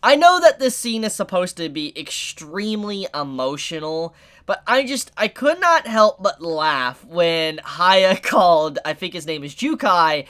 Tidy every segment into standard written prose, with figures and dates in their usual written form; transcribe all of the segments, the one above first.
I know that this scene is supposed to be extremely emotional, but I could not help but laugh when Haya called, I think his name is Jukai,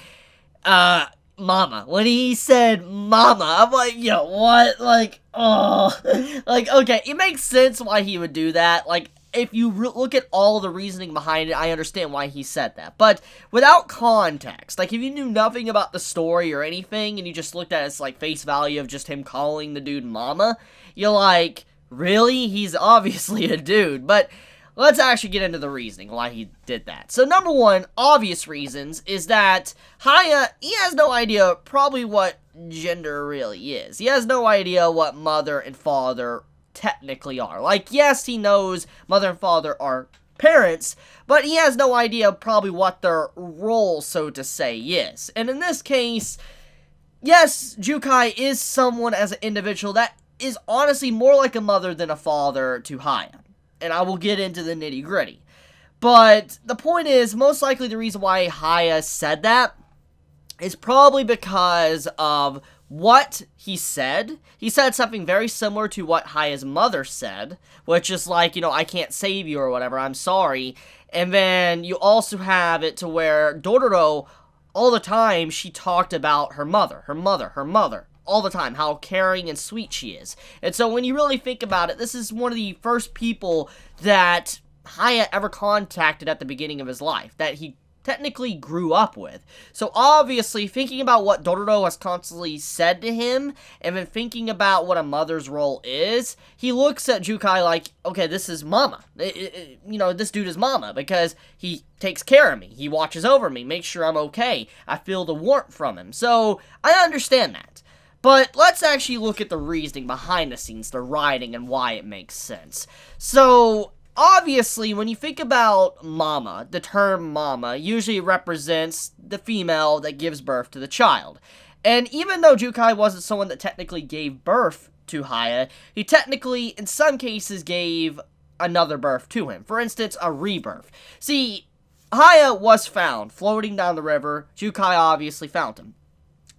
Mama. When he said Mama, I'm like, yo, what? Like, oh. Like, okay, it makes sense why he would do that. Like, if you look at all the reasoning behind it, I understand why he said that. But without context, like, if you knew nothing about the story or anything, and you just looked at it as, like, face value of just him calling the dude Mama, you're like, really? He's obviously a dude. But let's actually get into the reasoning why he did that. So, number one, obvious reasons, is that Haya, he has no idea probably what gender really is. He has no idea what mother and father technically are. Like, yes, he knows mother and father are parents, but he has no idea probably what their role, so to say, is. And in this case, yes, Jukai is someone as an individual that is honestly more like a mother than a father to Haya. And I will get into the nitty-gritty. But the point is, most likely the reason why Haya said that is probably because of what he said. He said something very similar to what Haya's mother said, which is like, you know, I can't save you or whatever, I'm sorry. And then you also have it to where Dororo, all the time, she talked about her mother, all the time, how caring and sweet she is. And so when you really think about it, this is one of the first people that Haya ever contacted at the beginning of his life, that he technically grew up with. So obviously, thinking about what Dororo has constantly said to him, and then thinking about what a mother's role is, he looks at Jukai like, okay, this is Mama. You know, this dude is Mama, because he takes care of me. He watches over me, makes sure I'm okay. I feel the warmth from him. So, I understand that. But let's actually look at the reasoning behind the scenes, the writing, and why it makes sense. So, obviously, when you think about Mama, the term Mama usually represents the female that gives birth to the child. And even though Jukai wasn't someone that technically gave birth to Haya, he technically, in some cases, gave another birth to him. For instance, a rebirth. See, Haya was found floating down the river. Jukai obviously found him.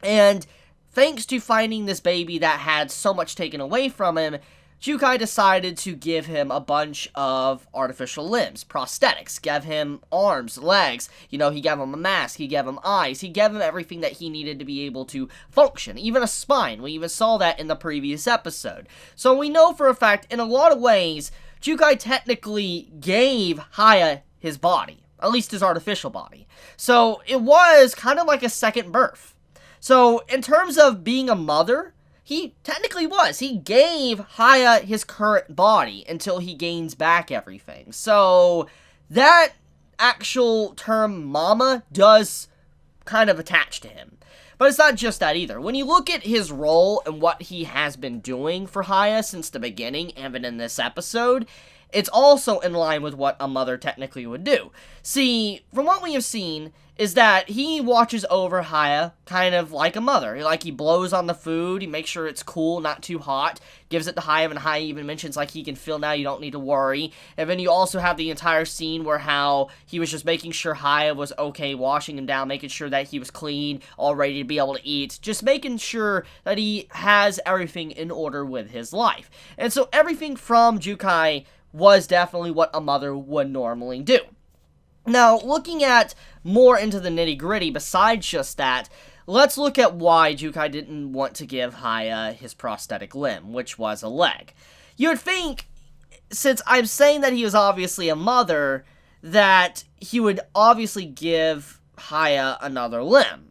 And thanks to finding this baby that had so much taken away from him, Jukai decided to give him a bunch of artificial limbs, prosthetics, gave him arms, legs, you know, he gave him a mask, he gave him eyes, he gave him everything that he needed to be able to function, even a spine. We even saw that in the previous episode. So we know for a fact, in a lot of ways, Jukai technically gave Haya his body, at least his artificial body. So it was kind of like a second birth. So in terms of being a mother, he technically was. He gave Haya his current body until he gains back everything. So that actual term Mama does kind of attach to him. But it's not just that either. When you look at his role and what he has been doing for Haya since the beginning, even in this episode, it's also in line with what a mother technically would do. See, from what we have seen, is that he watches over Haya kind of like a mother. Like, he blows on the food, he makes sure it's cool, not too hot, gives it to Haya, and Haya even mentions, like, he can feel now, you don't need to worry. And then you also have the entire scene where how he was just making sure Haya was okay, washing him down, making sure that he was clean, all ready to be able to eat, just making sure that he has everything in order with his life. And so everything from Jukai was definitely what a mother would normally do. Now, looking at more into the nitty-gritty besides just that, let's look at why Jukai didn't want to give Haya his prosthetic limb, which was a leg. You would think, since I'm saying that he was obviously a mother, that he would obviously give Haya another limb.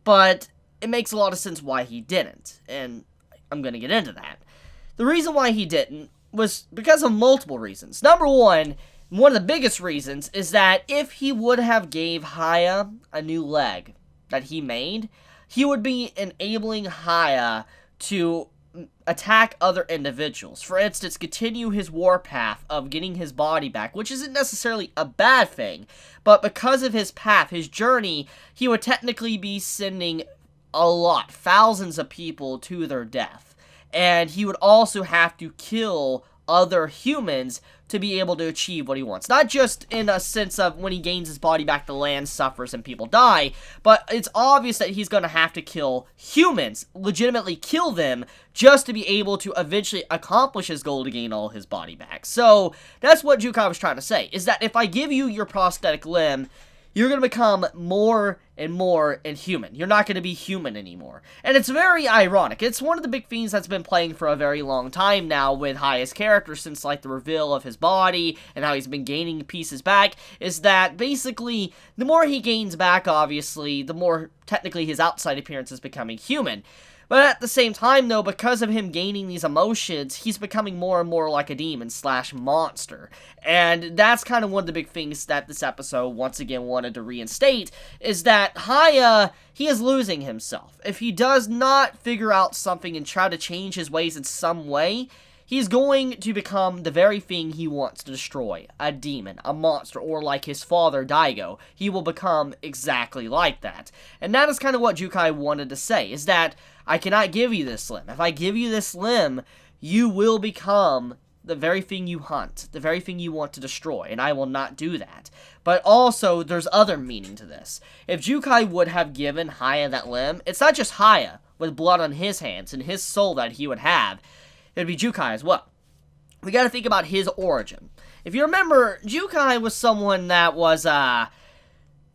But it makes a lot of sense why he didn't, and I'm going to get into that. The reason why he didn't was because of multiple reasons. Number one of the biggest reasons is that if he would have gave Haya a new leg that he made, he would be enabling Haya to attack other individuals. For instance, continue his warpath of getting his body back, which isn't necessarily a bad thing, but because of his path, his journey, he would technically be sending thousands of people to their death. And he would also have to kill other humans to be able to achieve what he wants. Not just in a sense of when he gains his body back, the land suffers and people die, but it's obvious that he's going to have to kill humans, legitimately kill them, just to be able to eventually accomplish his goal to gain all his body back. So that's what Jukai was trying to say, is that if I give you your prosthetic limb, you're going to become more and more inhuman. You're not going to be human anymore. And it's very ironic. It's one of the big themes that's been playing for a very long time now with Haya's character since, like, the reveal of his body and how he's been gaining pieces back, is that basically the more he gains back, obviously, the more technically his outside appearance is becoming human. But at the same time, though, because of him gaining these emotions, he's becoming more and more like a demon / monster. And that's kind of one of the big things that this episode once again wanted to reinstate, is that Haya, he is losing himself. If he does not figure out something and try to change his ways in some way, he's going to become the very thing he wants to destroy. A demon, a monster, or like his father, Daigo. He will become exactly like that. And that is kind of what Jukai wanted to say, is that I cannot give you this limb. If I give you this limb, you will become the very thing you hunt, the very thing you want to destroy, and I will not do that. But also, there's other meaning to this. If Jukai would have given Haya that limb, it's not just Haya with blood on his hands and his soul that he would have, it'd be Jukai as well. We gotta think about his origin. If you remember, Jukai was someone that was,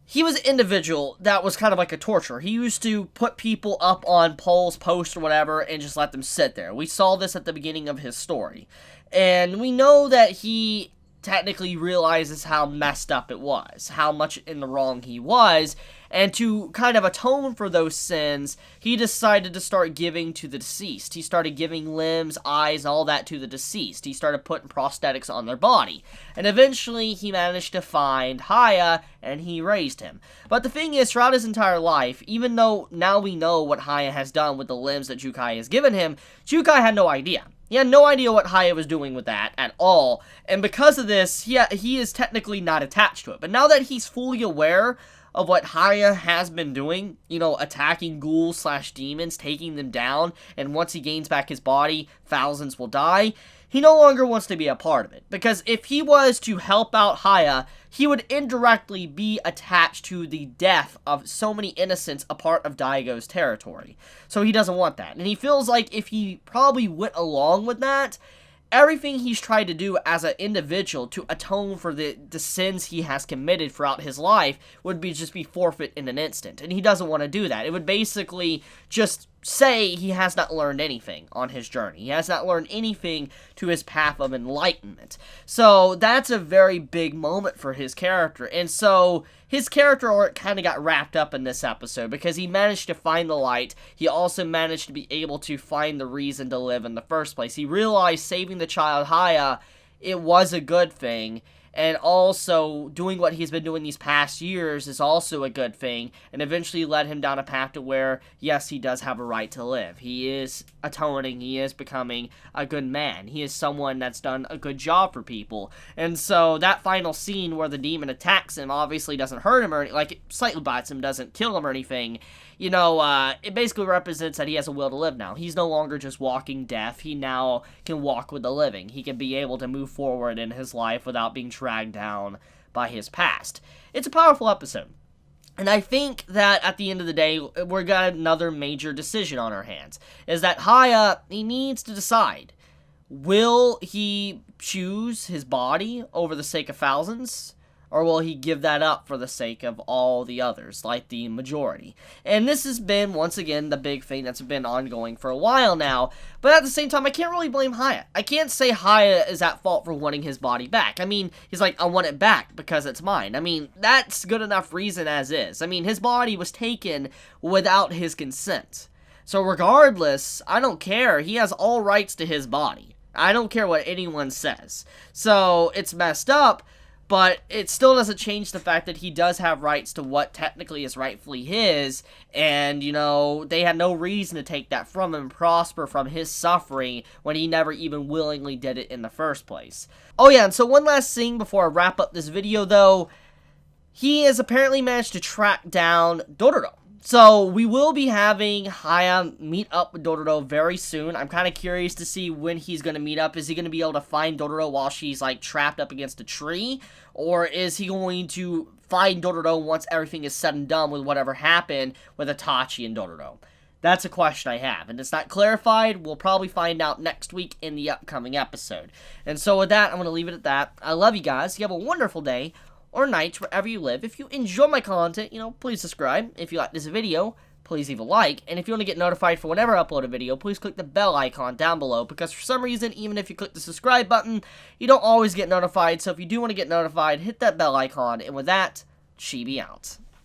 he was an individual that was kind of like a torturer. He used to put people up on poles, posts, or whatever, and just let them sit there. We saw this at the beginning of his story. And we know that he technically realizes how messed up it was, how much in the wrong he was, and to kind of atone for those sins, he decided to start giving to the deceased. He started giving limbs, eyes, all that to the deceased. He started putting prosthetics on their body. And eventually, he managed to find Haya, and he raised him. But the thing is, throughout his entire life, even though now we know what Haya has done with the limbs that Jukai has given him, Jukai had no idea. He had no idea what Haya was doing with that at all, and because of this, he is technically not attached to it. But now that he's fully aware of what Haya has been doing, you know, attacking ghouls / demons, taking them down, and once he gains back his body, thousands will die, he no longer wants to be a part of it. Because if he was to help out Haya, he would indirectly be attached to the death of so many innocents a part of Daigo's territory. So he doesn't want that. And he feels like if he probably went along with that, everything he's tried to do as an individual to atone for the sins he has committed throughout his life would just be forfeit in an instant. And he doesn't want to do that. It would basically just say he has not learned anything on his journey. He has not learned anything to his path of enlightenment. So that's a very big moment for his character. And so his character arc kind of got wrapped up in this episode because he managed to find the light. He also managed to be able to find the reason to live in the first place. He realized saving the child Haya, it was a good thing. And also, doing what he's been doing these past years is also a good thing, and eventually led him down a path to where, yes, he does have a right to live. He is atoning, he is becoming a good man. He is someone that's done a good job for people. And so, that final scene where the demon attacks him obviously doesn't hurt him, or like, it slightly bites him, doesn't kill him or anything. You know, it basically represents that he has a will to live now. He's no longer just walking deaf. He now can walk with the living. He can be able to move forward in his life without being dragged down by his past. It's a powerful episode. And I think that at the end of the day, we're got another major decision on our hands. Is that Haya, he needs to decide. Will he choose his body over the sake of thousands? Or will he give that up for the sake of all the others, like the majority? And this has been, once again, the big thing that's been ongoing for a while now. But at the same time, I can't really blame Haya. I can't say Haya is at fault for wanting his body back. I mean, he's like, I want it back because it's mine. I mean, that's good enough reason as is. I mean, his body was taken without his consent. So regardless, I don't care. He has all rights to his body. I don't care what anyone says. So, it's messed up. But it still doesn't change the fact that he does have rights to what technically is rightfully his, and, you know, they had no reason to take that from him and prosper from his suffering when he never even willingly did it in the first place. Oh yeah, and so one last thing before I wrap up this video, though. He has apparently managed to track down Dororo. So, we will be having Haya meet up with Dororo very soon. I'm kind of curious to see when he's going to meet up. Is he going to be able to find Dororo while she's, like, trapped up against a tree? Or is he going to find Dororo once everything is said and done with whatever happened with Itachi and Dororo? That's a question I have, and it's not clarified. We'll probably find out next week in the upcoming episode. And so with that, I'm going to leave it at that. I love you guys. You have a wonderful day or night wherever you live. If you enjoy my content, please subscribe. If you like this video, please leave a like. And if you want to get notified for whenever I upload a video, please click the bell icon down below. Because for some reason, even if you click the subscribe button, you don't always get notified. So if you do want to get notified, hit that bell icon. And with that, Chibi out.